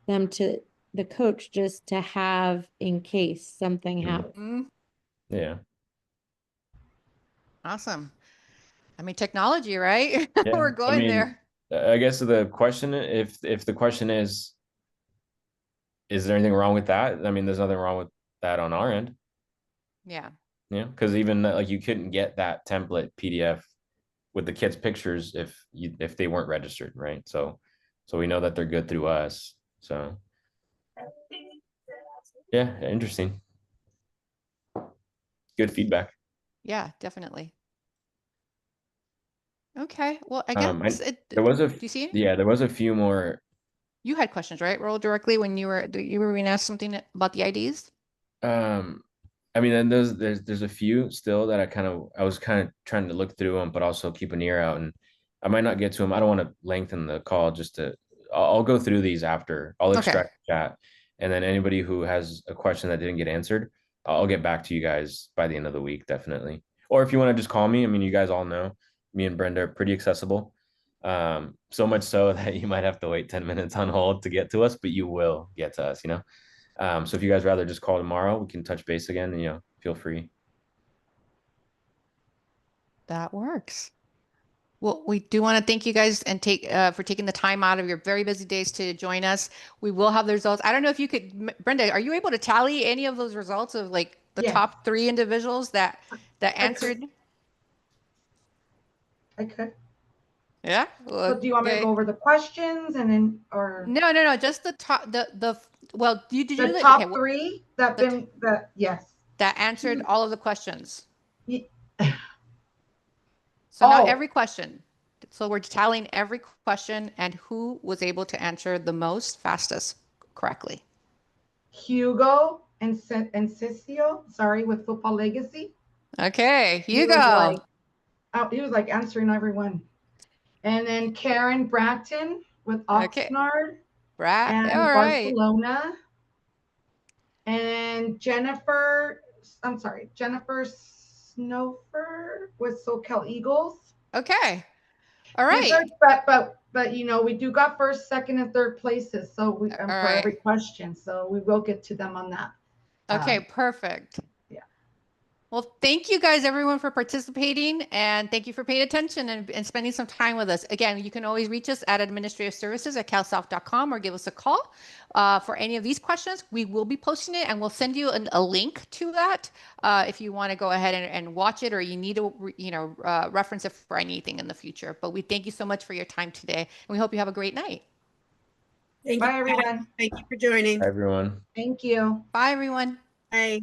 them to the coach just to have in case something happens. Yeah. Awesome. I mean, technology, right? Yeah. We're going there. I guess the question, if the question is there anything wrong with that? I mean, there's nothing wrong with that on our end. Yeah. Yeah, because even like you couldn't get that template PDF with the kids' pictures if they weren't registered, right? So we know that they're good through us. So yeah, interesting. Good feedback. Yeah, definitely. Okay. Well, I guess there was do you see it? Yeah, there was a few more. You had questions, right? Roll directly when you were being asked something about the IDs. I mean, then there's a few still that I was kind of trying to look through them, but also keep an ear out, and I might not get to them. I don't want to lengthen the call. I'll go through these after. I'll extract the chat, and then anybody who has a question that didn't get answered, I'll get back to you guys by the end of the week, definitely. Or if you want to just call me, I mean, you guys all know me and Brenda are pretty accessible. So much so that you might have to wait 10 minutes on hold to get to us, but you will get to us, So if you guys rather just call tomorrow, we can touch base again, and, feel free. That works. Well, we do want to thank you guys and for taking the time out of your very busy days to join us. We will have the results. I don't know if you could, Brenda, are you able to tally any of those results of like the top 3 individuals that answered? I could. Yeah. Well, so do you want me to go over the questions and then, or no, just the top, well, did you the top 3 that yes, that answered all of the questions? Yeah. So not every question. So we're tallying every question and who was able to answer the most fastest correctly. Hugo and Cicio, sorry, with Football Legacy. Okay, Hugo. He was like answering everyone. And then Karen Bratton with Oxnard and Barcelona. And Jennifer Snowfer with SoCal Eagles. Okay. All right. But we do got first, second, and third places. So for every question. So we will get to them on that. Okay, perfect. Yeah. Well, thank you guys, everyone, for participating, and thank you for paying attention and spending some time with us. Again, you can always reach us at administrativeservices@calsoft.com or give us a call for any of these questions. We will be posting it, and we'll send you a link to that if you want to go ahead and watch it, or you need to, reference it for anything in the future. But we thank you so much for your time today, and we hope you have a great night. Thank Bye, you. everyone. Thank you for joining. Everyone. Thank you. Bye, everyone. Bye.